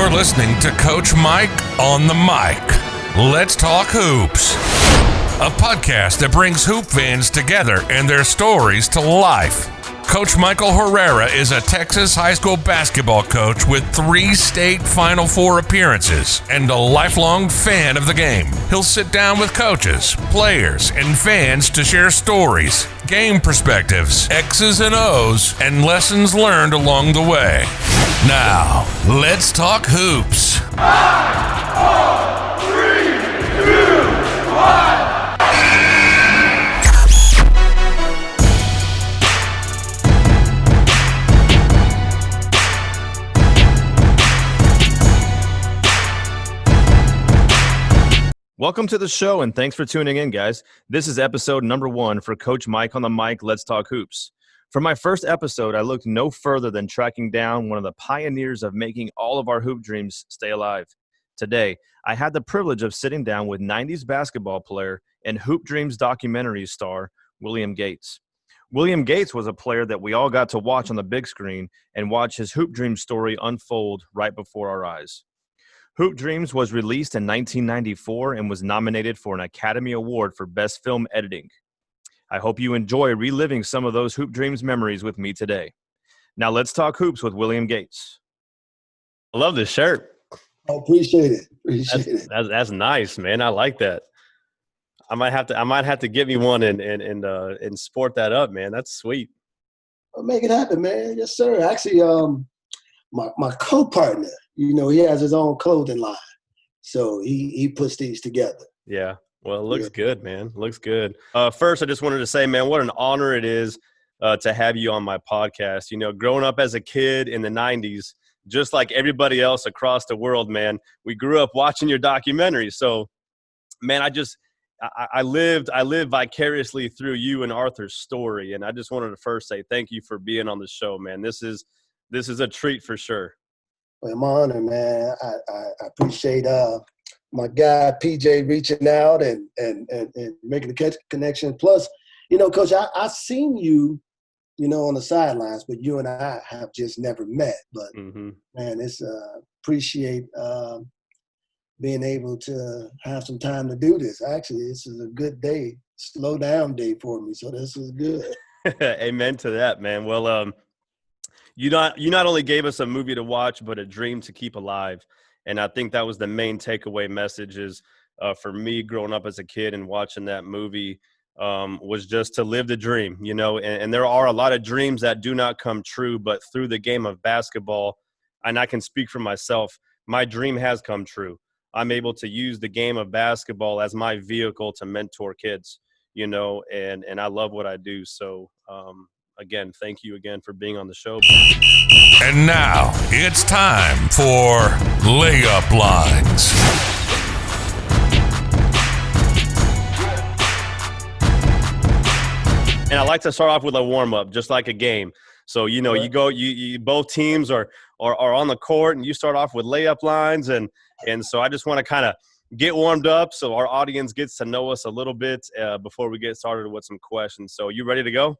You're listening to Coach Mike on the mic. Let's talk hoops. A podcast that brings hoop fans together and their stories to life. Coach Michael Herrera is a Texas high school basketball coach with 3 state Final Four appearances and a lifelong fan of the game. He'll sit down with coaches, players, and fans to share stories, game perspectives, X's and O's, and lessons learned along the way. Now, let's talk hoops. 5, 4, 3, 2, 1. Welcome to the show, and thanks for tuning in, guys. This is episode number 1 for Coach Mike on the mic, Let's Talk Hoops. For my first episode, I looked no further than tracking down one of the pioneers of making all of our hoop dreams stay alive. Today, I had the privilege of sitting down with 90s basketball player and Hoop Dreams documentary star, William Gates. William Gates was a player that we all got to watch on the big screen and watch his Hoop Dreams story unfold right before our eyes. Hoop Dreams was released in 1994 and was nominated for an Academy Award for Best Film Editing. I hope you enjoy reliving some of those Hoop Dreams memories with me today. Now let's talk hoops with William Gates. I love this shirt. I appreciate it. That's nice, man. I like that. I might have to get me one and sport that up, man. That's sweet. I'll make it happen, man. Yes, sir. Actually, my co-partner, he has his own clothing line. So he puts these together. Yeah. Well, it looks good, man. Looks good. First, I just wanted to say, man, what an honor it is to have you on my podcast. Growing up as a kid in the 90s, just like everybody else across the world, man, we grew up watching your documentaries. So, man, I lived vicariously through you and Arthur's story. And I just wanted to first say thank you for being on the show, man. This is a treat for sure. Well, my honor, man. I appreciate my guy PJ reaching out and making the connection. Plus, Coach, I seen you, on the sidelines, but you and I have just never met. But man, it's appreciate being able to have some time to do this. Actually, this is a good day, slow down day for me. So this is good. Amen to that, man. Well, you not only gave us a movie to watch, but a dream to keep alive. And I think that was the main takeaway message is for me growing up as a kid and watching that movie was just to live the dream, and there are a lot of dreams that do not come true, but through the game of basketball, and I can speak for myself, my dream has come true. I'm able to use the game of basketball as my vehicle to mentor kids, and I love what I do. So, again, thank you again for being on the show. And now it's time for Layup Lines. And I like to start off with a warm-up, just like a game. So, you go, you both teams are on the court, and you start off with layup lines. And so I just want to kind of get warmed up so our audience gets to know us a little bit before we get started with some questions. So you ready to go?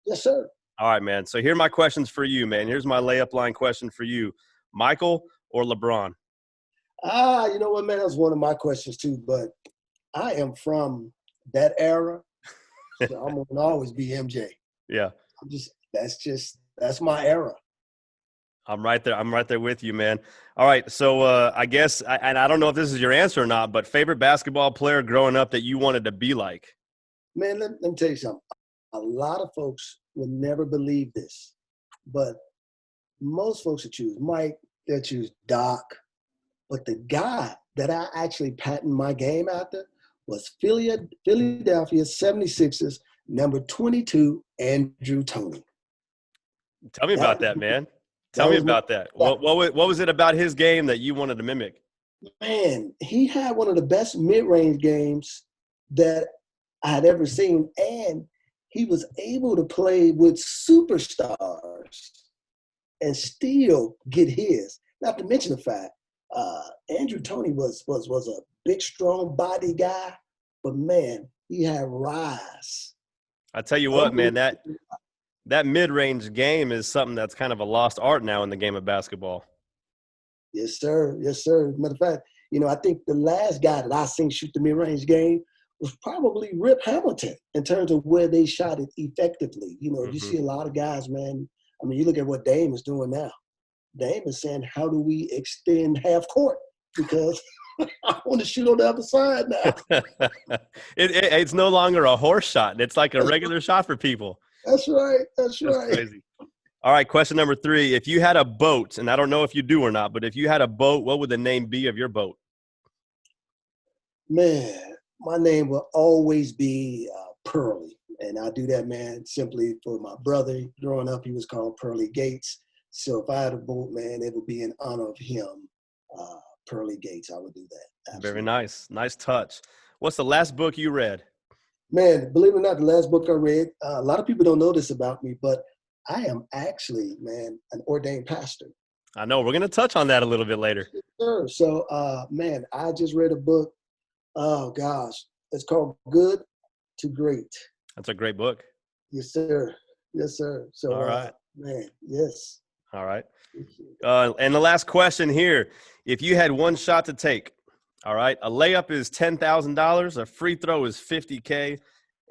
Yes, sir. All right, man. So here are my questions for you, man. Here's my layup line question for you. Michael or LeBron? You know what, man? That's one of my questions too. But I am from that era, so I'm going to always be MJ. Yeah. That's my era. I'm right there with you, man. All right. So I guess, and I don't know if this is your answer or not, but favorite basketball player growing up that you wanted to be like? Man, let me tell you something. A lot of folks would never believe this, but most folks would choose Mike, they'll choose Doc. But the guy that I actually patented my game after was Philadelphia 76ers, number 22, Andrew Toney. Tell me about that, man. Tell me about that. What was it about his game that you wanted to mimic? Man, he had one of the best mid-range games that I had ever seen, and he was able to play with superstars and still get his. Not to mention the fact, Andrew Toney was a big, strong body guy, but man, he had rise. I tell you what, man, that mid-range game is something that's kind of a lost art now in the game of basketball. Yes, sir. Yes, sir. Matter of fact, I think the last guy that I seen shoot the mid-range game was probably Rip Hamilton in terms of where they shot it effectively. You see a lot of guys, man. I mean, you look at what Dame is doing now. Dame is saying, how do we extend half court? Because I want to shoot on the other side now. It's no longer a horse shot. It's like a regular shot for people. That's right. That's right. Crazy. All right, question number 3. If you had a boat, and I don't know if you do or not, but if you had a boat, what would the name be of your boat? Man, my name will always be Pearly. And I do that, man, simply for my brother. Growing up, he was called Pearly Gates. So if I had a boat, man, it would be in honor of him, Pearly Gates. I would do that. Absolutely. Very nice. Nice touch. What's the last book you read? Man, believe it or not, the last book I read, a lot of people don't know this about me, but I am actually, man, an ordained pastor. I know. We're going to touch on that a little bit later. Sure. So, man, I just read a book. Oh, gosh. It's called Good to Great. That's a great book. Yes, sir. Yes, sir. So, all right. Man, yes. All right. And the last question here. If you had one shot to take, all right, a layup is $10,000, a free throw is $50K,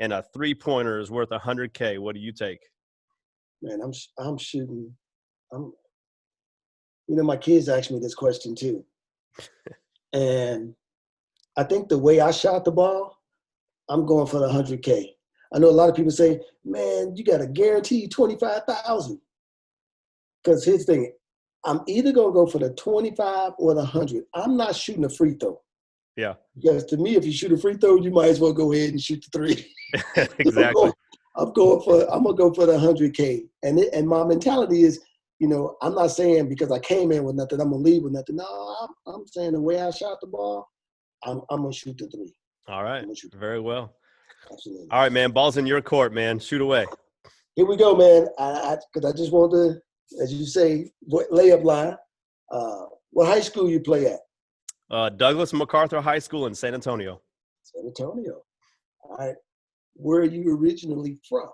and a three-pointer is worth $100K. What do you take? Man, I'm shooting. My kids asked me this question too. And I think the way I shot the ball, I'm going for the $100K. I know a lot of people say, man, you got to guarantee $25,000. Because here's the thing, I'm either going to go for the 25 or the 100. I'm not shooting a free throw. Yeah. Because to me, if you shoot a free throw, you might as well go ahead and shoot the 3. Exactly. I'm gonna go for the $100K. And my mentality is, I'm not saying because I came in with nothing, I'm gonna leave with nothing. No, I'm saying the way I shot the ball, I'm gonna shoot the 3. All right. Very well. Absolutely. All right, man. Ball's in your court, man. Shoot away. Here we go, man. Because I just want to, as you say, layup line. What high school you play at? Douglas MacArthur High School in San Antonio. San Antonio. All right. Where are you originally from?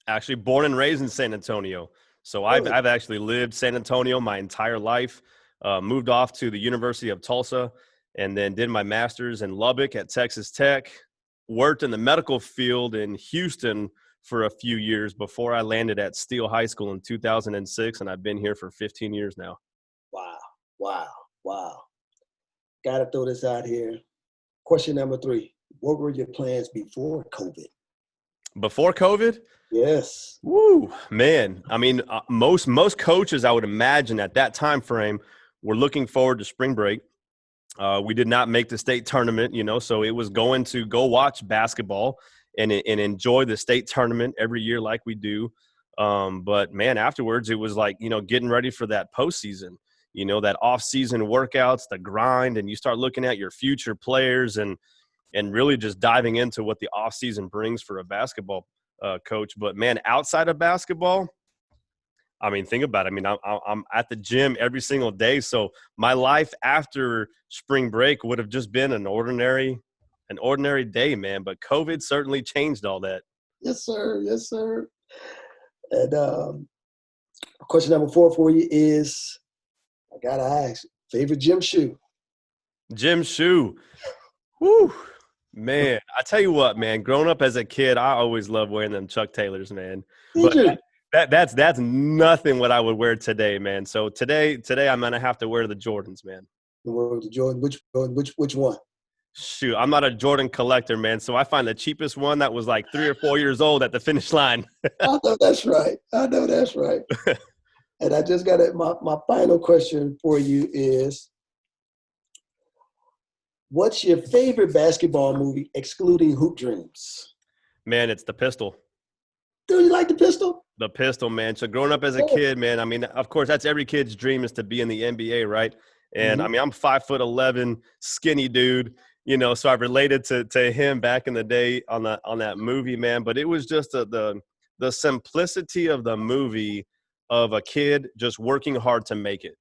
Actually, born and raised in San Antonio. So I've actually lived San Antonio my entire life. Moved off to the University of Tulsa, and then did my master's in Lubbock at Texas Tech. Worked in the medical field in Houston for a few years before I landed at Steele High School in 2006, and I've been here for 15 years now. Wow. Got to throw this out here. Question number 3. What were your plans before COVID? Before COVID? Yes. Woo, man. I mean, most coaches, I would imagine, at that time frame were looking forward to spring break. We did not make the state tournament, so it was going to go watch basketball and enjoy the state tournament every year like we do. But, man, afterwards it was like, getting ready for that postseason, that off-season workouts, the grind, and you start looking at your future players and really just diving into what the off-season brings for a basketball coach. But, man, outside of basketball, I mean, think about it. I mean, I'm at the gym every single day. So my life after spring break would have just been an ordinary day, man. But COVID certainly changed all that. Yes, sir. Yes, sir. And question number 4 for you is, I got to ask, favorite gym shoe? Gym shoe. Woo. Man, I tell you what, man, growing up as a kid, I always loved wearing them Chuck Taylors, man. But that's nothing what I would wear today, man. So today I'm gonna have to wear the Jordans, man. The Jordan, which one? Shoot, I'm not a Jordan collector, man. So I find the cheapest one that was like 3 or 4 years old at the finish line. I know that's right. And I just got it. My final question for you is, what's your favorite basketball movie excluding Hoop Dreams? Man, it's The Pistol. Do you like The Pistol? The Pistol, man. So growing up as a kid, man, I mean, of course, that's every kid's dream is to be in the NBA, right? And I mean, I'm 5'11", skinny dude, so I related to him back in the day on that movie, man. But it was just the simplicity of the movie of a kid just working hard to make it,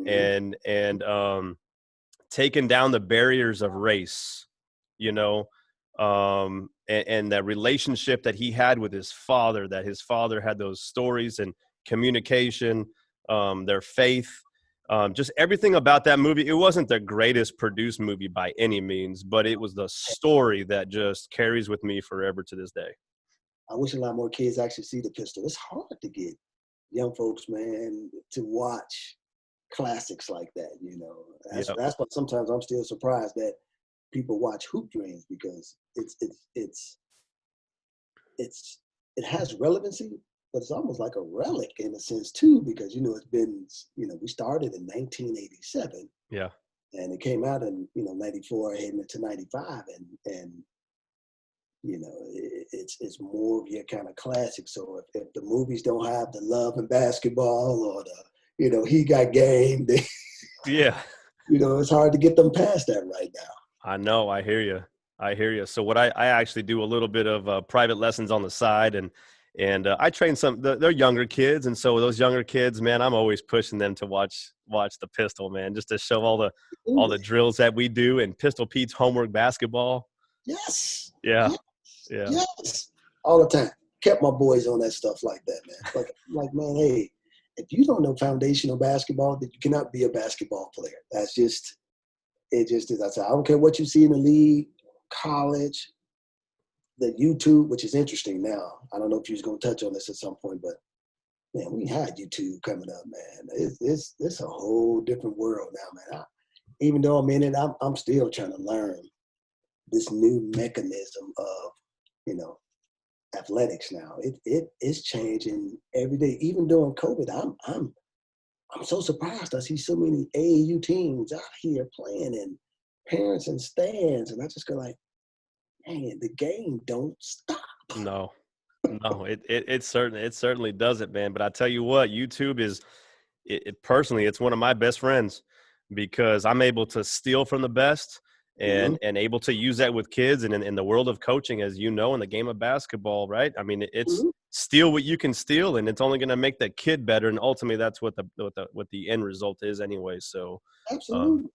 and taking down the barriers of race, and that relationship that he had with his father, that his father had those stories and communication, their faith, Just everything about that movie. It wasn't the greatest produced movie by any means, but it was the story that just carries with me forever to this day. I wish a lot more kids actually see the pistol. It's hard to get young folks, man, to watch classics like that. You know, that's why sometimes I'm still surprised that people watch Hoop Dreams, because it has relevancy, but it's almost like a relic in a sense too, because it's been, we started in 1987. Yeah. And it came out in 94 heading into 95, and it's more of your kind of classic. So if the movies don't have the love and basketball, or the he got game, yeah, it's hard to get them past that right now. I know. I hear you. So what I actually do a little bit of private lessons on the side, and I train they're younger kids, and so those younger kids, man, I'm always pushing them to watch the Pistol, man, just to show all the drills that we do, and Pistol Pete's homework basketball. Yes. Yeah. Yes. Yeah. Yes. All the time. Kept my boys on that stuff like that, man. Like, man, hey, if you don't know foundational basketball, then you cannot be a basketball player. It just is. I don't care what you see in the league, college, the YouTube, which is interesting now. I don't know if you was going to touch on this at some point, but man, we had YouTube coming up, man. It's a whole different world now, man. Even though I'm in it, I'm still trying to learn this new mechanism of, athletics now. It is changing every day. Even during COVID, I'm so surprised. I see so many AAU teams out here playing, and parents in stands, and I just go like, man, the game don't stop. No, it certainly doesn't, man. But I tell you what, YouTube is personally, it's one of my best friends, because I'm able to steal from the best. And able to use that with kids, and in the world of coaching, as you know, in the game of basketball, right? I mean, it's steal what you can steal, and it's only going to make that kid better. And ultimately, that's what the end result is, anyway. So, absolutely,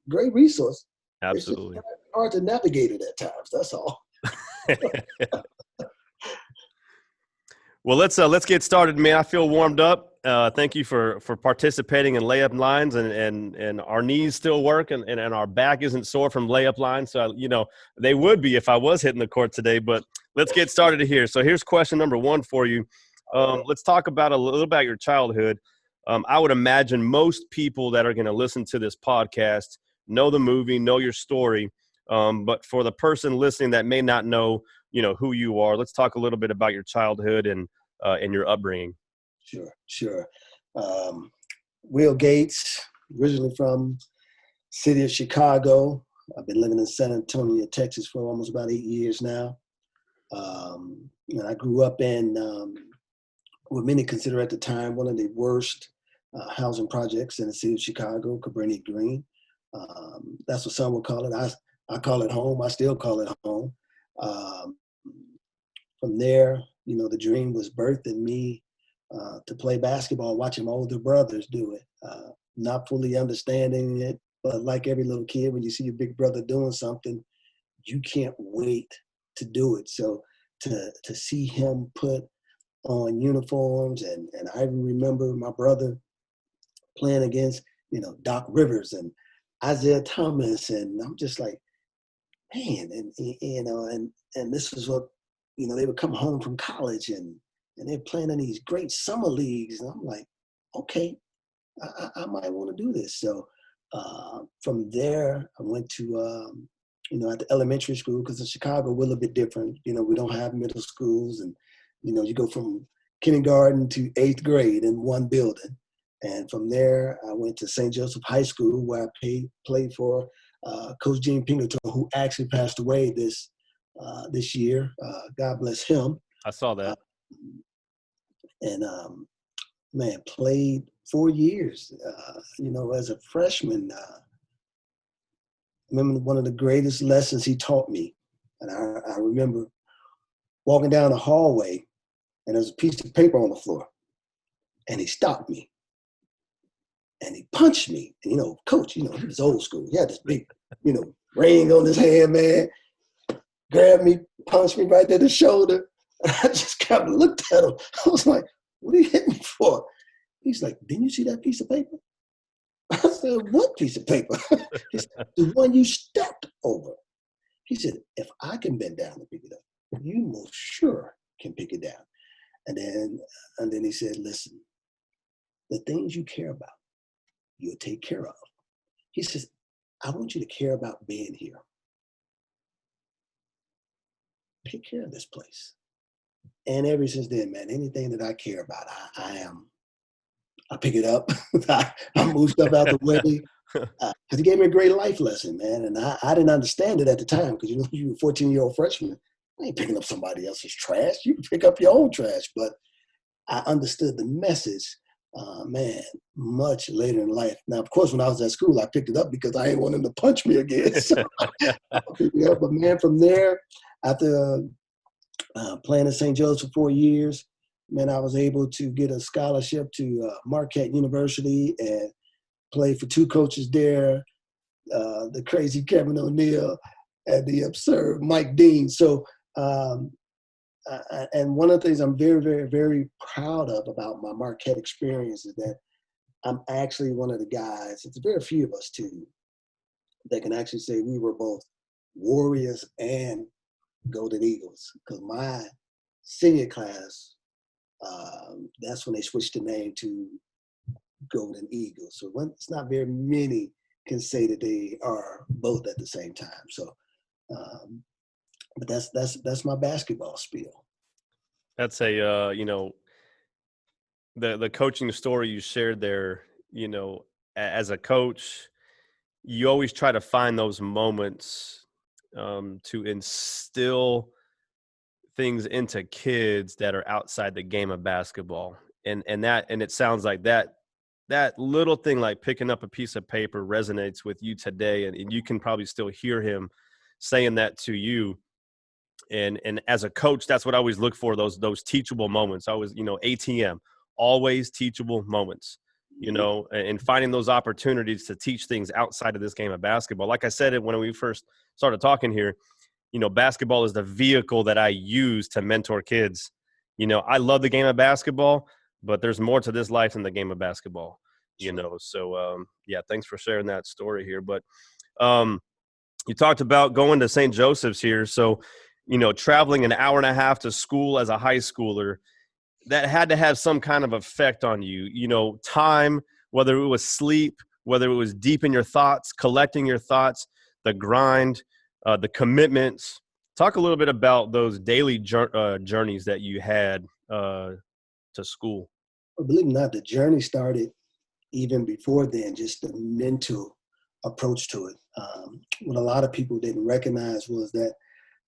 great resource. Absolutely, it's just hard to navigate it at times. That's all. Well, let's get started, man. I feel warmed up. Thank you for participating in Layup Lines, and our knees still work, and our back isn't sore from Layup Lines. So, they would be if I was hitting the court today. But let's get started here. So here's question number one for you. Let's talk about a little about your childhood. I would imagine most people that are going to listen to this podcast know the movie, know your story. But for the person listening that may not know, who you are, let's talk a little bit about your childhood and your upbringing. Sure. Will Gates, originally from city of Chicago. I've been living in San Antonio, Texas for almost about 8 years now. And I grew up in what many consider at the time one of the worst housing projects in the city of Chicago, Cabrini Green. That's what some would call it. I call it home. I still call it home. From there, the dream was birthed in me to play basketball, watching my older brothers do it, not fully understanding it. But like every little kid, when you see your big brother doing something, you can't wait to do it. So to see him put on uniforms, and I even remember my brother playing against, Doc Rivers and Isaiah Thomas, and I'm just like, man, and this is what, they would come home from college and they're playing in these great summer leagues, and I'm like, okay, I might want to do this. So from there, I went to, at the elementary school, because in Chicago, we're a little bit different. We don't have middle schools, and, you go from kindergarten to 8th grade in one building. And from there, I went to St. Joseph High School, where I played for Coach Gene Pingleton, who actually passed away this year. God bless him. I saw that. Played 4 years, as a freshman. Remember one of the greatest lessons he taught me. And I remember walking down the hallway, and there's a piece of paper on the floor, and he stopped me. And he punched me. And, Coach, he was old school. He had this big, ring on his hand, man. Grabbed me, punched me right to the shoulder. And I just kind of looked at him. I was like, what did he hit me for? He's like, didn't you see that piece of paper? I said, what piece of paper? He said, the one you stepped over. He said, if I can bend down and pick it up, you most sure can pick it down. And then he said, listen, the things you care about, you'll take care of. He says, I want you to care about being here. Take care of this place. And ever since then, man, anything that I care about, I pick it up. I move stuff out the way. Because he gave me a great life lesson, man. And I didn't understand it at the time because, you were a 14-year-old freshman. I ain't picking up somebody else's trash. You can pick up your own trash. But I understood the message, man, much later in life. Now, of course, when I was at school, I picked it up because I didn't want him to punch me again. So I picked it up. But, man, from there, after playing at St. Joe's for 4 years, man, I was able to get a scholarship to Marquette University and play for 2 coaches there, the crazy Kevin O'Neill and the absurd Mike Dean. So, and one of the things I'm very, very, very proud of about my Marquette experience is that I'm actually one of the guys, it's very few of us too, that can actually say we were both Warriors and Golden Eagles. Because my senior class, that's when they switched the name to Golden Eagles. So it's not very many can say that they are both at the same time. So, but that's my basketball spiel. That's a the coaching story you shared there. As a coach, you always try to find those moments to instill things into kids that are outside the game of basketball, and it sounds like that little thing, like picking up a piece of paper, resonates with you today, and you can probably still hear him saying that to you. And as a coach, that's what I always look for, those teachable moments. I always, ATM, always teachable moments, and finding those opportunities to teach things outside of this game of basketball. Like I said it when we first started talking here, basketball is the vehicle that I use to mentor kids. I love the game of basketball, but there's more to this life than the game of basketball, So, yeah, thanks for sharing that story here. But you talked about going to St. Joseph's here. So, traveling an hour and a half to school as a high schooler, that had to have some kind of effect on you, time, whether it was sleep, whether it was deep in your thoughts, collecting your thoughts, the grind, the commitments. Talk a little bit about those daily journeys that you had to school. Well, believe it or not, the journey started even before then, just the mental approach to it. What a lot of people didn't recognize was that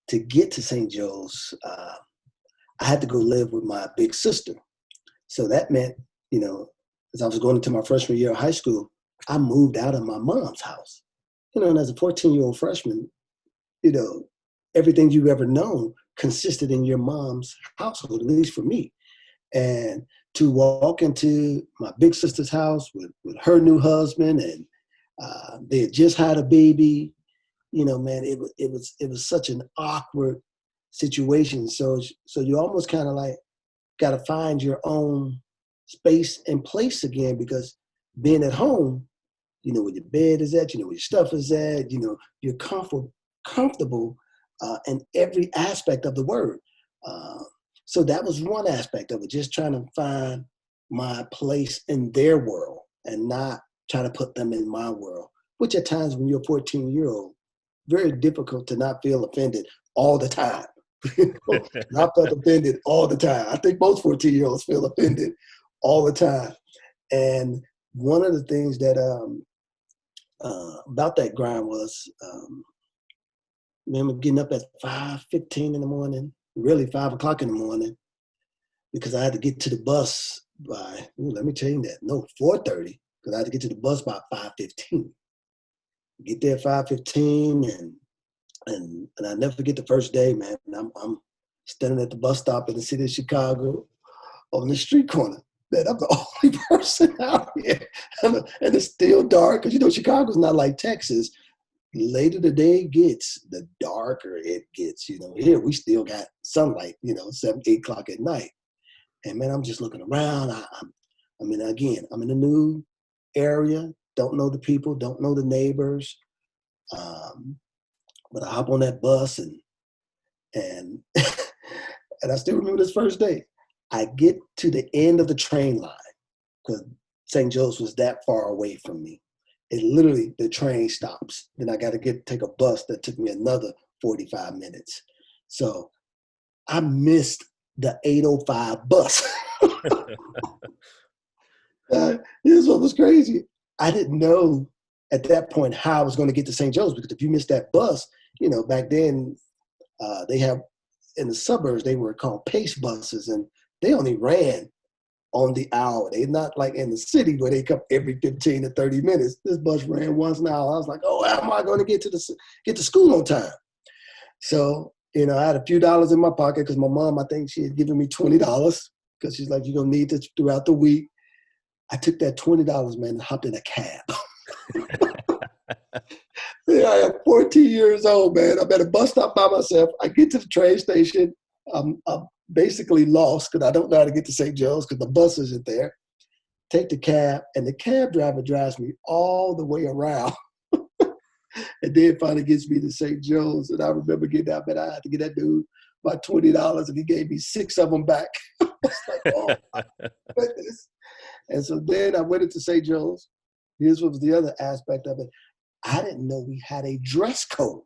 to get to St. Joe's, I had to go live with my big sister. So that meant, as I was going into my freshman year of high school, I moved out of my mom's house. And as a 14-year-old freshman, everything you've ever known consisted in your mom's household, at least for me. And to walk into my big sister's house with her new husband, and they had just had a baby, man, it was such an awkward situation. So you almost kind of like got to find your own space and place again, because being at home, where your bed is at, where your stuff is at, you're comfortable in every aspect of the word. So that was one aspect of it, just trying to find my place in their world and not trying to put them in my world, which at times when you're a 14-year-old, very difficult to not feel offended all the time. I felt offended all the time. I think most 14-year-olds feel offended all the time. And one of the things that about that grind was, remember getting up at 5:15 in the morning, really 5 o'clock in the morning, because I had to get to the bus by, let me change that, no, 4:30, because I had to get to the bus by 5:15. Get there at 5:15, and I never forget the first day, man. I'm standing at the bus stop in the city of Chicago on the street corner. Man, I'm the only person out here. And it's still dark, because, Chicago's not like Texas. The later the day gets, the darker it gets. Here we still got sunlight, 7, 8 o'clock at night. And, man, I'm just looking around. I'm in a new area. don't know the people, don't know the neighbors. But I hop on that bus and and I still remember this first day. I get to the end of the train line because St. Joe's was that far away from me. It literally, the train stops. Then I got to take a bus that took me another 45 minutes. So I missed the 8:05 bus. Here's what was crazy. I didn't know at that point how I was going to get to St. Joe's, because if you missed that bus, back then they have, in the suburbs, they were called pace buses, and they only ran on the hour. They're not like in the city where they come every 15 to 30 minutes. This bus ran once an hour. I was like, oh, how am I going to get to school on time? So, I had a few dollars in my pocket because my mom, I think she had given me $20 because she's like, you're going to need this throughout the week. I took that $20, man, and hopped in a cab. Yeah, I am 14 years old, man. I'm at a bus stop by myself. I get to the train station. I'm basically lost because I don't know how to get to St. Joe's because the bus isn't there. Take the cab, and the cab driver drives me all the way around. And then finally gets me to St. Joe's. And I remember getting out, man, I had to get that dude about $20, and he gave me 6 of them back. I was like, oh, my goodness. And so then I went into St. Joe's. Here's what was the other aspect of it. I didn't know we had a dress code.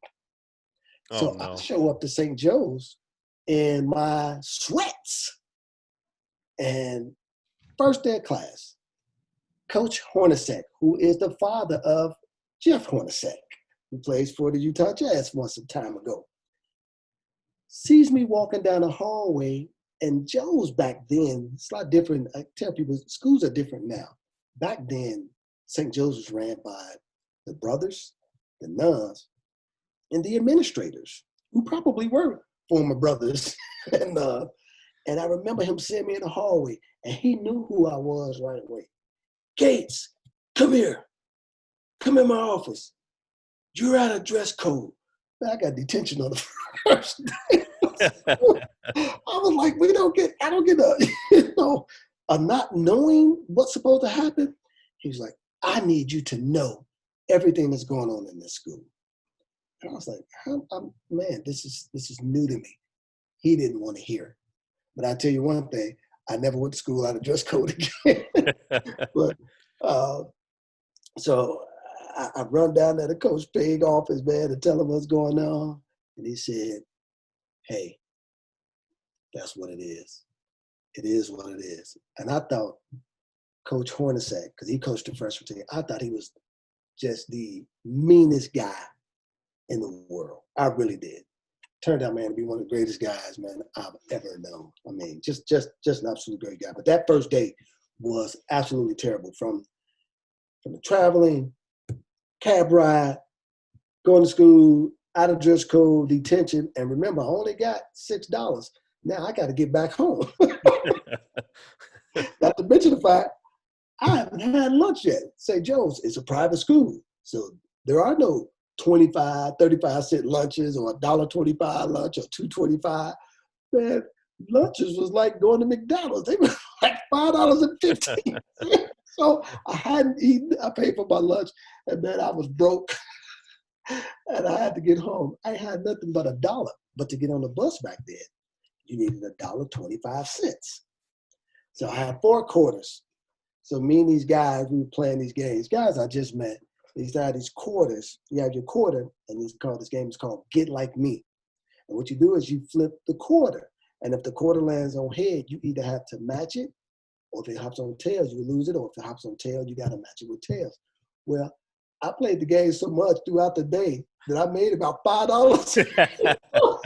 So I show up to St. Joe's in my sweats. And first day of class, Coach Hornacek, who is the father of Jeff Hornacek, who plays for the Utah Jazz once a time ago, sees me walking down the hallway. And Joe's back then, it's a lot different. I tell people, schools are different now. Back then, St. Joe's was ran by the brothers, the nuns, and the administrators, who probably were former brothers. And I remember him seeing me in the hallway, and he knew who I was right away. Gates, come here. Come in my office. You're out of dress code. Man, I got detention on the first day. I was like, I don't get a not knowing what's supposed to happen. He was like, I need you to know everything that's going on in this school. And I was like, man, this is new to me. He didn't want to hear it. But I tell you one thing, I never went to school out of dress code again. But so I run down to the Coach Payne office, man, to tell him what's going on. And he said, hey, that's what it is. It is what it is. And I thought Coach Hornacek, because he coached the freshman team, I thought he was just the meanest guy in the world. I really did. Turned out, man, to be one of the greatest guys, man, I've ever known. I mean, just an absolute great guy. But that first day was absolutely terrible. From the traveling, cab ride, going to school, out of dress code, detention, and remember, I only got $6. Now I got to get back home. Not to mention the fact I haven't had lunch yet. St. Joe's is a private school, so there are no 25, 35-cent lunches or $1.25 lunch or $2.25. Man, lunches was like going to McDonald's. They were like $5.15. So I hadn't eaten. I paid for my lunch, and man, I was broke. And I had to get home. I had nothing but $1. But to get on the bus back then, you needed $1.25. So I had 4 quarters. So me and these guys, we were playing these games. Guys I just met. These had these quarters. You have your quarter, and this game is called Get Like Me. And what you do is you flip the quarter. And if the quarter lands on head, you either have to match it, or if it hops on tails, you lose it, or if it hops on tails, you got to match it with tails. Well, I played the game so much throughout the day that I made about $5.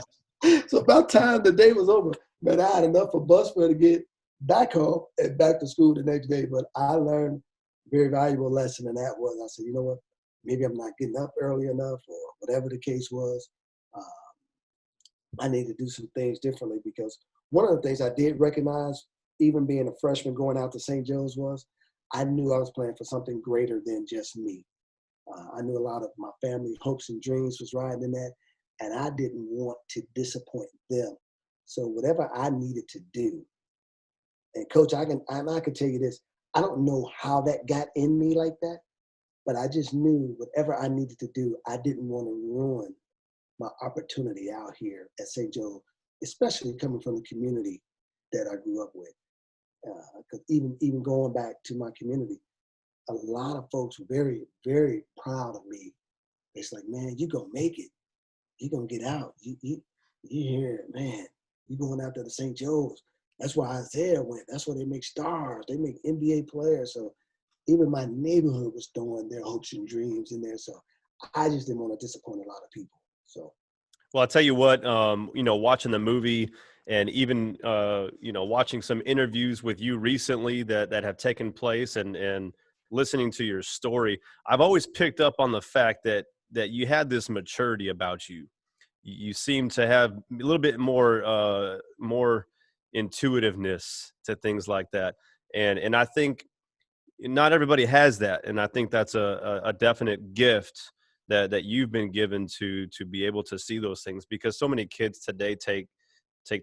So about time the day was over, man, I had enough for bus fare to get back home and back to school the next day. But I learned a very valuable lesson, and that was, I said, you know what, maybe I'm not getting up early enough, or whatever the case was. I need to do some things differently, because one of the things I did recognize, even being a freshman going out to St. Joe's, was I knew I was playing for something greater than just me. I knew a lot of my family hopes and dreams was riding in that, and I didn't want to disappoint them. So whatever I needed to do, and Coach, I can tell you this, I don't know how that got in me like that, but I just knew whatever I needed to do, I didn't want to ruin my opportunity out here at St. Joe, especially coming from the community that I grew up with. Because even going back to my community, a lot of folks were very, very proud of me. It's like, man, you're going to make it. You're going to get out. You here, man. You going out there to St. Joe's. That's where Isaiah went. That's where they make stars. They make NBA players. So even my neighborhood was throwing their hopes and dreams in there. So I just didn't want to disappoint a lot of people. So, well, I'll tell you what, watching the movie and even, watching some interviews with you recently that have taken place and listening to your story, I've always picked up on the fact that you had this maturity about you. You seem to have a little bit more intuitiveness to things like that. And I think not everybody has that. And I think that's a definite gift that you've been given to be able to see those things, because so many kids today take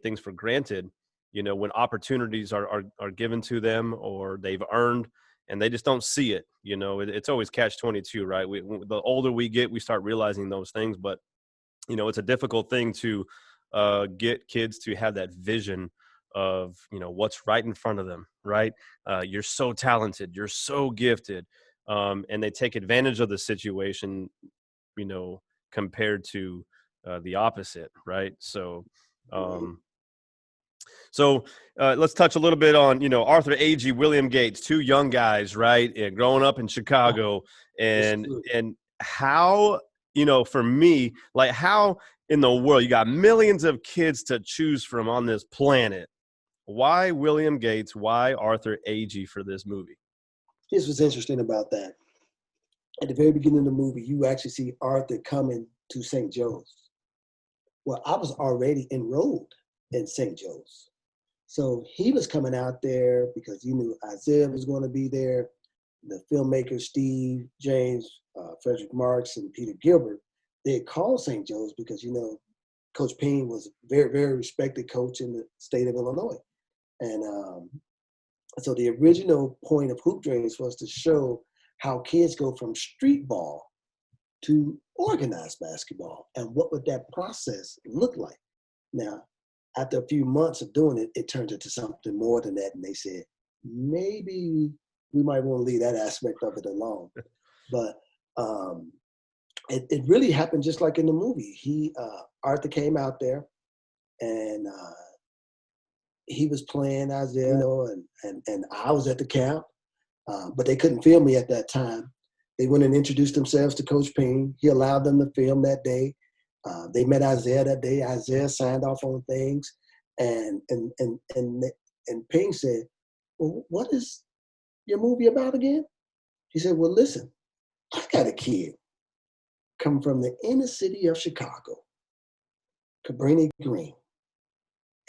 things for granted, when opportunities are given to them or they've earned, and they just don't see it. It's always catch-22, right? The older we get, we start realizing those things, but it's a difficult thing to get kids to have that vision of, what's right in front of them, right? You're so talented, you're so gifted, and they take advantage of the situation, compared to the opposite, right? So, let's touch a little bit on, Arthur Agee, William Gates, two young guys, right? And growing up in Chicago, and how, for me, like, how in the world you got millions of kids to choose from on this planet? Why William Gates? Why Arthur Agee for this movie? This was interesting about that. At the very beginning of the movie, you actually see Arthur coming to St. Joe's. Well, I was already enrolled in St. Joe's. So he was coming out there because he knew Isaiah was going to be there. The filmmakers, Steve, James, Frederick Marks, and Peter Gilbert, they had called St. Joe's because, Coach Payne was a very, very respected coach in the state of Illinois. And so the original point of Hoop Dreams was to show how kids go from street ball to organized basketball and what would that process look like. Now, after a few months of doing it, it turned into something more than that. And they said, maybe we might want to leave that aspect of it alone. But it really happened just like in the movie. Arthur came out there and he was playing Isaiah, and I was at the camp, but they couldn't film me at that time. They went and introduced themselves to Coach Payne. He allowed them to film that day. They met Isaiah that day. Isaiah signed off on things, and Payne said, "Well, what is your movie about again?" He said, "Well, listen, I got a kid come from the inner city of Chicago, Cabrini Green,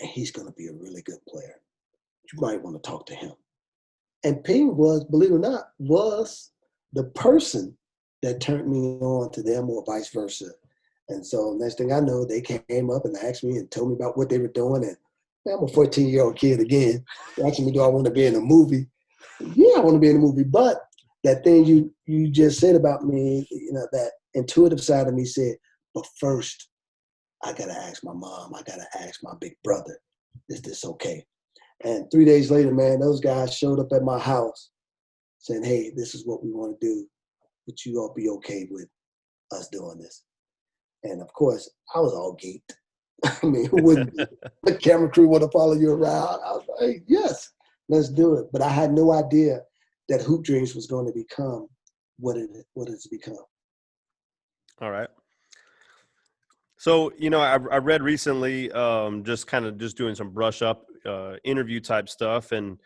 and he's going to be a really good player. You might want to talk to him." And Payne was, believe it or not, was the person that turned me on to them or vice versa. And so next thing I know, they came up and asked me and told me about what they were doing. And I'm a 14-year-old kid again. They asked me, do I want to be in a movie? Yeah, I want to be in a movie. But that thing you just said about me, that intuitive side of me said, but first, I got to ask my mom. I got to ask my big brother, is this okay? And 3 days later, man, those guys showed up at my house saying, hey, this is what we want to do. Would you all be okay with us doing this? And of course, I was all geeked. I mean, who wouldn't be? The camera crew want to follow you around. I was like, hey, yes, let's do it. But I had no idea that Hoop Dreams was going to become what it's become. All right. So, I read recently, just doing some brush up interview type stuff. And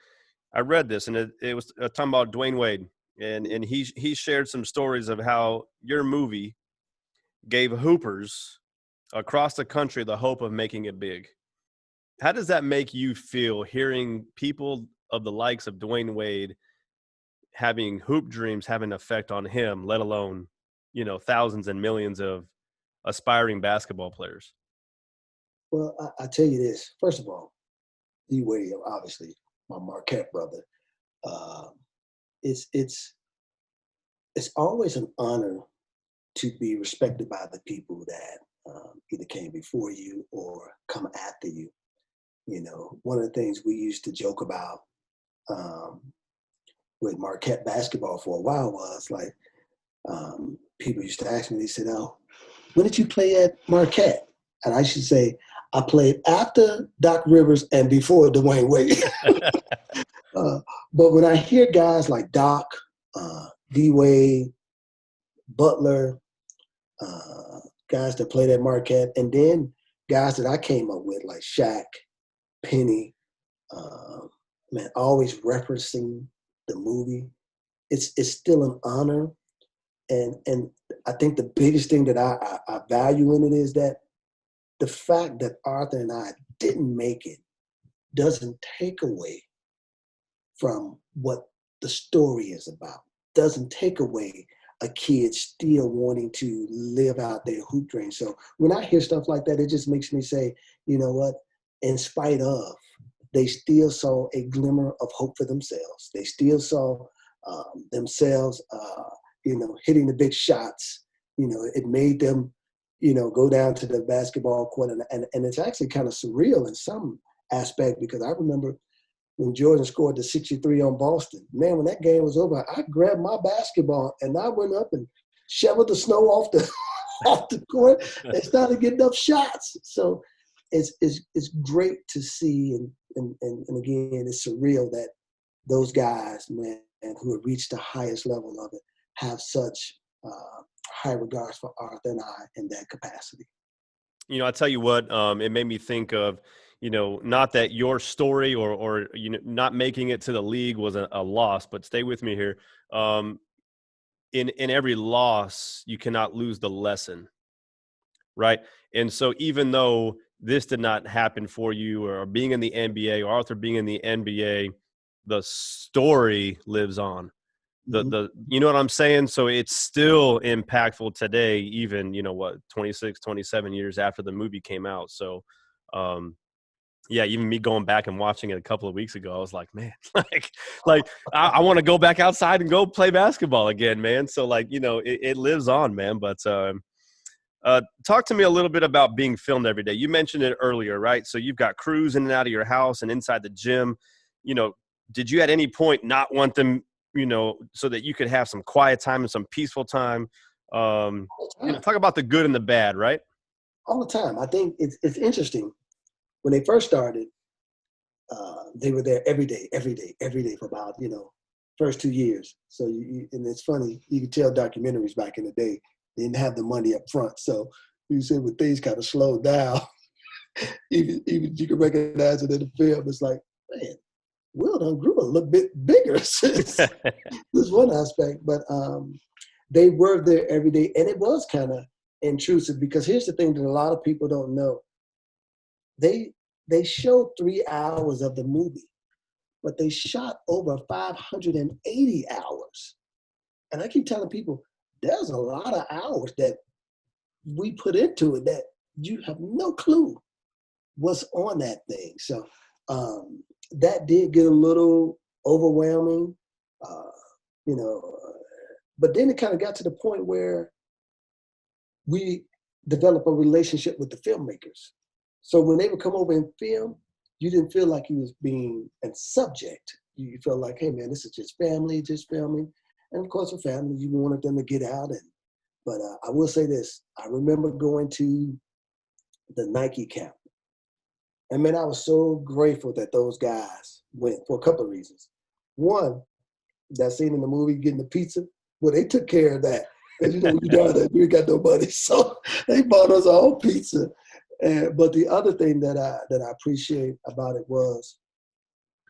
I read this, and it was talking about Dwyane Wade. And he shared some stories of how your movie gave hoopers across the country the hope of making it big. How does that make you feel, hearing people of the likes of Dwyane Wade having hoop dreams have an effect on him, let alone, thousands and millions of aspiring basketball players? Well, I tell you this. First of all, D-Wade, obviously, my Marquette brother. It's it's always an honor to be respected by the people that either came before you or come after you. You know, one of the things we used to joke about with Marquette basketball for a while was like, people used to ask me, they said, "Oh, when did you play at Marquette?" And I should say, I played after Doc Rivers and before Dwyane Wade. But when I hear guys like Doc, D. Wade, Butler, guys that played at Marquette, and then guys that I came up with like Shaq, Penny, man, always referencing the movie, it's still an honor. And I think the biggest thing that I value in it is that the fact that Arthur and I didn't make it doesn't take away from what the story is about, doesn't take away a kid still wanting to live out their hoop dream. So when I hear stuff like that, it just makes me say, you know what, in spite of, they still saw a glimmer of hope for themselves. They still saw themselves, hitting the big shots. You know, it made them, go down to the basketball court. And it's actually kind of surreal in some aspect, because I remember when Jordan scored the 63 on Boston. Man, when that game was over, I grabbed my basketball and I went up and shoveled the snow off the off the court and started getting up shots. So it's great to see, and again, it's surreal that those guys, man, who have reached the highest level of it, have such high regards for Arthur and I in that capacity. You know, I tell you what, it made me think of, not that your story or not making it to the league was a loss, but stay with me here. In every loss, you cannot lose the lesson, right? And so even though this did not happen for you, or being in the NBA, or Arthur being in the NBA, the story lives on. You know what I'm saying? So it's still impactful today, even, 26, 27 years after the movie came out. So, yeah, even me going back and watching it a couple of weeks ago, I was like, man, I want to go back outside and go play basketball again, man. So it lives on, man. But talk to me a little bit about being filmed every day. You mentioned it earlier, right? So you've got crews in and out of your house and inside the gym. Did you at any point not want them, so that you could have some quiet time and some peaceful time? Talk about the good and the bad, right? All the time. I think it's interesting. When they first started, they were there every day for about, first 2 years. So, and it's funny, you could tell documentaries back in the day, they didn't have the money up front. So you said when things kind of slowed down, even you can recognize it in the film. It's like, man, Will done grew a little bit bigger since this one aspect. But they were there every day. And it was kind of intrusive, because here's the thing that a lot of people don't know. They showed 3 hours of the movie, but they shot over 580 hours. And I keep telling people, there's a lot of hours that we put into it that you have no clue what's on that thing. So that did get a little overwhelming, but then it kind of got to the point where we developed a relationship with the filmmakers. So when they would come over and film, you didn't feel like you was being a subject. You felt like, hey, man, this is just family, just filming. And of course, for family, you wanted them to get out. But I will say this. I remember going to the Nike camp. And man, I was so grateful that those guys went for a couple of reasons. One, that scene in the movie, getting the pizza, well, they took care of that. Because, when you down there, you ain't got no money. So they bought us our own pizza. But the other thing that I appreciate about it was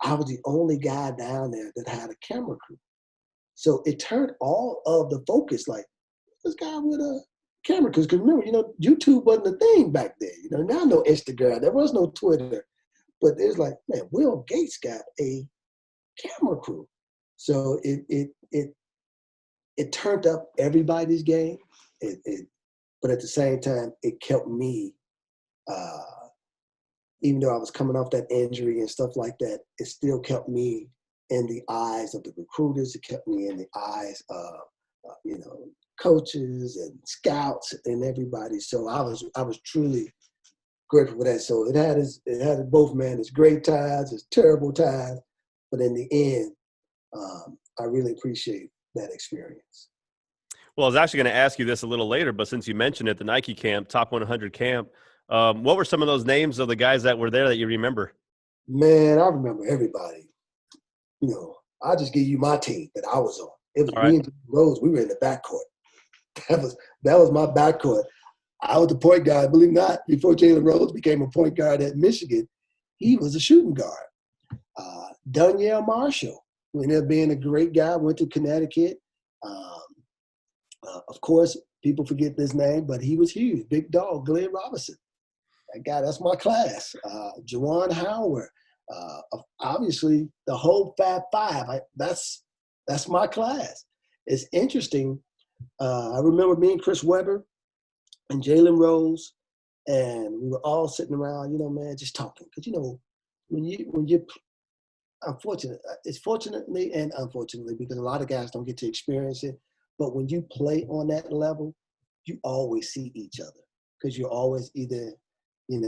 I was the only guy down there that had a camera crew. So it turned all of the focus, like, this guy with a camera. Because remember, YouTube wasn't a thing back then. Now no Instagram. There was no Twitter. But there's like, man, Will Gates got a camera crew. So it turned up everybody's game. But at the same time, it kept me, even though I was coming off that injury and stuff like that, it still kept me in the eyes of the recruiters. It kept me in the eyes of coaches and scouts and everybody. So I was truly grateful for that. So it had both, man. It's great times, it's terrible times, but in the end, I really appreciate that experience. Well, I was actually going to ask you this a little later, but since you mentioned it, the Nike camp, top 100 camp, what were some of those names of the guys that were there that you remember? Man, I remember everybody. I'll just give you my team that I was on. It was All me right. and Jalen Rose. We were in the backcourt. That was my backcourt. I was the point guard. Believe it or not, before Jalen Rose became a point guard at Michigan, he was a shooting guard. Dwyane Marshall, who ended up being a great guy, went to Connecticut. Of course, people forget this name, but he was huge. Big dog, Glenn Robinson. That guy, that's my class. Juwan Howard. Obviously, the whole Fab Five. That's my class. It's interesting. I remember me and Chris Webber and Jalen Rose, and we were all sitting around, man, just talking. Because when you it's fortunately and unfortunately, because a lot of guys don't get to experience it. But when you play on that level, you always see each other because you're always either, we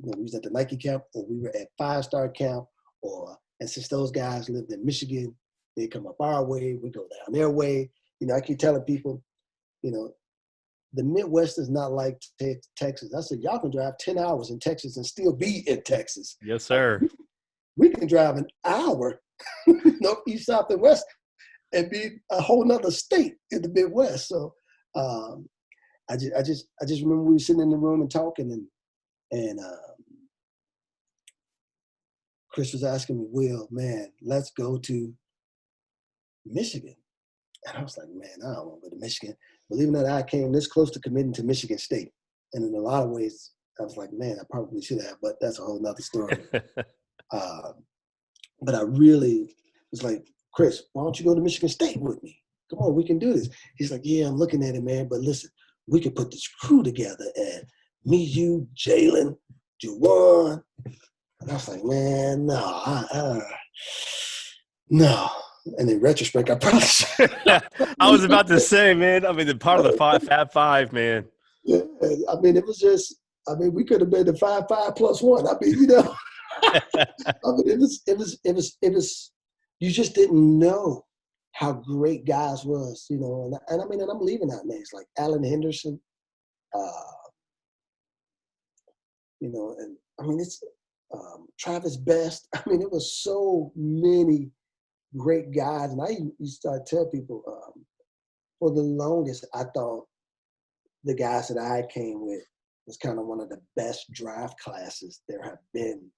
was at the Nike camp or we were at 5-star camp, and since those guys lived in Michigan, they come up our way, we go down their way. I keep telling people, the Midwest is not like Texas. I said, y'all can drive 10 hours in Texas and still be in Texas. Yes, sir. We can drive an hour, east, south, and west, and be a whole nother state in the Midwest. So I just remember we were sitting in the room and talking, and Chris was asking me, Will, man, let's go to Michigan. And I was like, man, I don't want to go to Michigan. Believe it or not, I came this close to committing to Michigan State. And in a lot of ways, I was like, man, I probably should have, but that's a whole nother story. But I really was like, Chris, why don't you go to Michigan State with me? Come on, we can do this. He's like, yeah, I'm looking at it, man. But listen, we could put this crew together, and me, you, Jalen, Juwan. And I was like, man, no. And in retrospect, I probably should. I was about to say, man, the part of the Fab Five, man. Yeah, it was just, we could have been the 5-5 plus 1. It was, you just didn't know how great guys was, and I'm leaving out names like Allen Henderson, it's Travis Best. It was so many great guys. And I used to tell people, for the longest, I thought the guys that I came with was kind of one of the best draft classes there have been,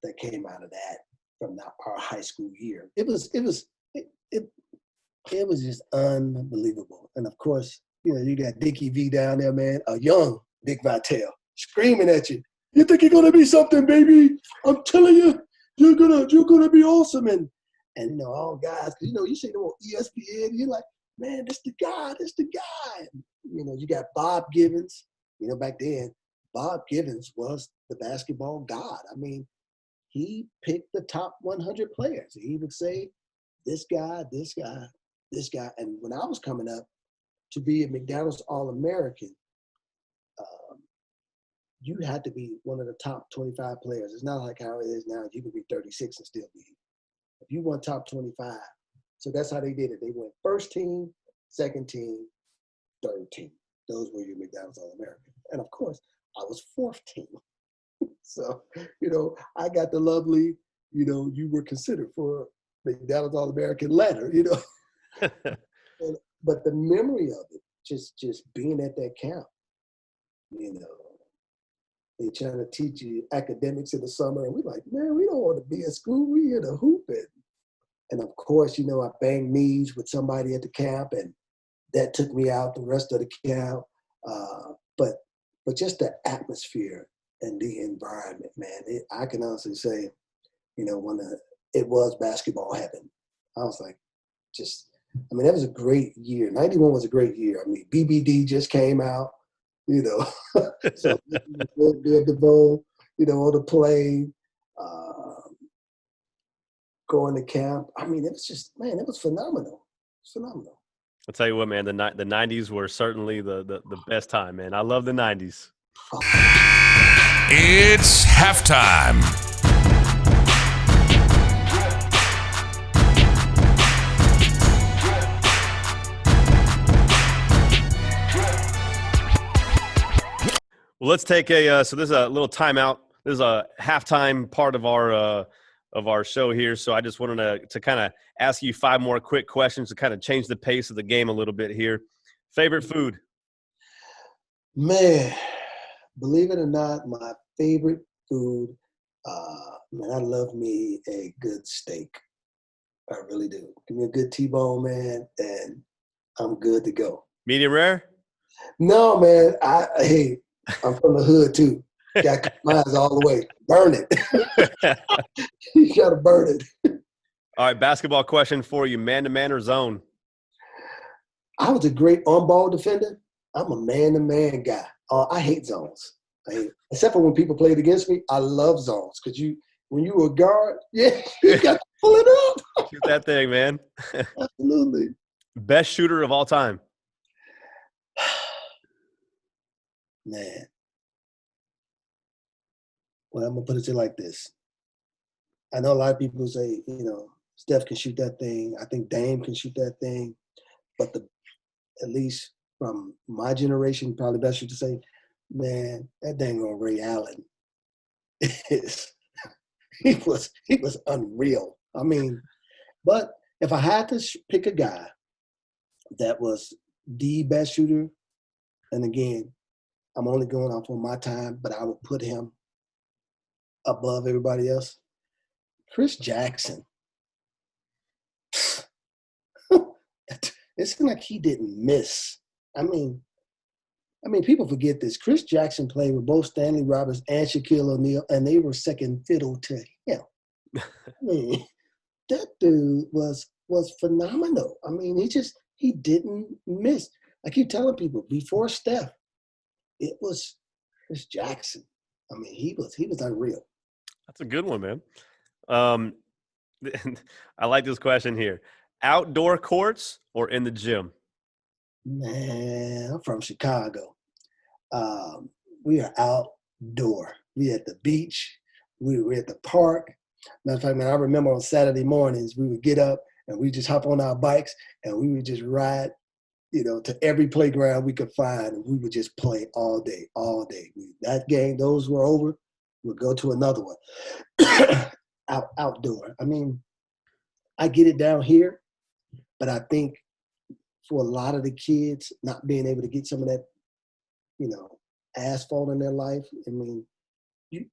that came out of that from our high school year. It was just unbelievable. And of course, you got Dickie V down there, man, a young Dick Vitale screaming at you. You think you're gonna be something, baby? I'm telling you, you're gonna be awesome. And all guys, you see them on ESPN, you're like, man, this the guy. And, you got Bob Givens. Back then, Bob Givens was the basketball god. He picked the top 100 players. He would say, this guy, this guy, this guy. And when I was coming up to be a McDonald's All-American, you had to be one of the top 25 players. It's not like how it is now. You can be 36 and still be. If you won top 25, so that's how they did it. They went first team, second team, third team. Those were your McDonald's All-American. And of course, I was fourth team. So, I got the lovely, you were considered for McDonald's All-American letter, But the memory of it, just being at that camp, they trying to teach you academics in the summer, and we're like, man, we don't want to be in school. We here to hoop it. And of course, I banged knees with somebody at the camp, and that took me out the rest of the camp. But just the atmosphere and the environment, man, I can honestly say, when it was basketball heaven, I was like, that was a great year. 91 was a great year. BBD just came out, so Bill DeVoe, on the plane, going to camp. It was just, man, it was phenomenal. It's phenomenal. I'll tell you what, man, the 90s were certainly the best time, man. I love the 90s. It's halftime. Well, let's take so this is a little timeout. This is a halftime part of our show here. So I just wanted to kind of ask you 5 more quick questions to kind of change the pace of the game a little bit here. Favorite food? Man, believe it or not, my favorite food, man, I love me a good steak. I really do. Give me a good T-bone, man, and I'm good to go. Medium rare? No, man, I'm from the hood too. Got mine's all the way. Burn it. You gotta burn it. All right, basketball question for you: man-to-man or zone? I was a great on-ball defender. I'm a man-to-man guy. I hate zones. Except for when people played against me. I love zones because when you were a guard, you got to pull it up. Shoot that thing, man. Absolutely. Best shooter of all time? Man. Well, I'm going to put it to you like this. I know a lot of people say, Steph can shoot that thing. I think Dame can shoot that thing. But at least from my generation, probably best you to say, man, that dang on Ray Allen he was unreal. I mean, but if I had to pick a guy that was the best shooter, and again, I'm only going off on my time, but I would put him above everybody else. Chris Jackson. It seemed like he didn't miss. I mean, people forget this. Chris Jackson played with both Stanley Roberts and Shaquille O'Neal, and they were second fiddle to him. I mean, that dude was phenomenal. I mean, he didn't miss. I keep telling people, before Steph, it was Chris Jackson. I mean, he was unreal. That's a good one, man. I like this question here. Outdoor courts or in the gym? Man, I'm from Chicago. We are outdoor. We at the beach. We were at the park. Matter of fact, man, I remember on Saturday mornings, we would get up and we just hop on our bikes and we would just ride, to every playground we could find, and we would just play all day. That game, those were over, we'd go to another one. Outdoor. I mean, I get it down here, but I think for a lot of the kids not being able to get some of that, asphalt in their life, I mean, you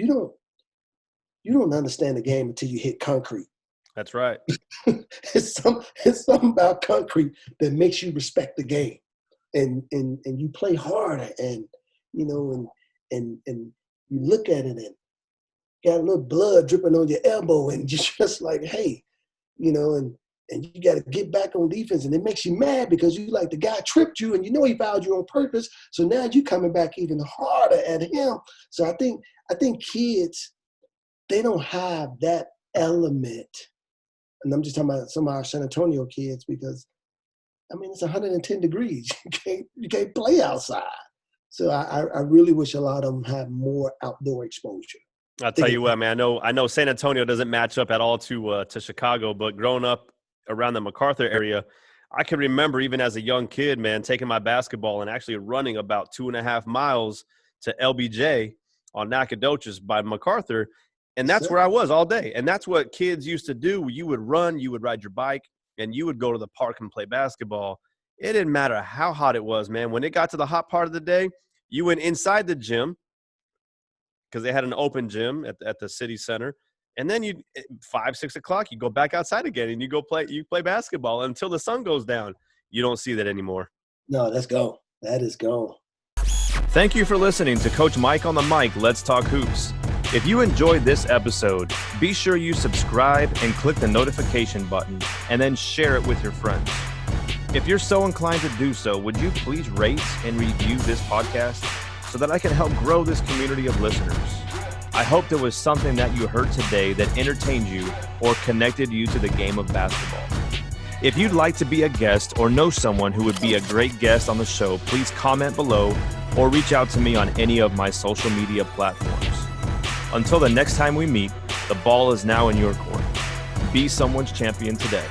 don't understand the game until you hit concrete. That's right. It's something about concrete that makes you respect the game, and you play harder, and and you look at it and got a little blood dripping on your elbow, and you're just like, hey, and you got to get back on defense, and it makes you mad because you like the guy tripped you, and he fouled you on purpose. So now you coming back even harder at him. So I think kids, they don't have that element. And I'm just talking about some of our San Antonio kids because, I mean, it's 110 degrees. You can't play outside. So I really wish a lot of them had more outdoor exposure. I'll tell you what, man. I know San Antonio doesn't match up at all to Chicago, but growing up around the MacArthur area, I can remember even as a young kid, man, taking my basketball and actually running about 2.5 miles to LBJ on Nacogdoches by MacArthur. And that's where I was all day. And that's what kids used to do. You would run, you would ride your bike, and you would go to the park and play basketball. It didn't matter how hot it was, man. When it got to the hot part of the day, you went inside the gym because they had an open gym at the city center. And then 5, 6 o'clock, you go back outside again and you play basketball until the sun goes down. You don't see that anymore. No, let's go. That is gone. Thank you for listening to Coach Mike on the Mic, Let's Talk Hoops. If you enjoyed this episode, be sure you subscribe and click the notification button and then share it with your friends. If you're so inclined to do so, would you please rate and review this podcast so that I can help grow this community of listeners? I hope there was something that you heard today that entertained you or connected you to the game of basketball. If you'd like to be a guest or know someone who would be a great guest on the show, please comment below or reach out to me on any of my social media platforms. Until the next time we meet, the ball is now in your court. Be someone's champion today.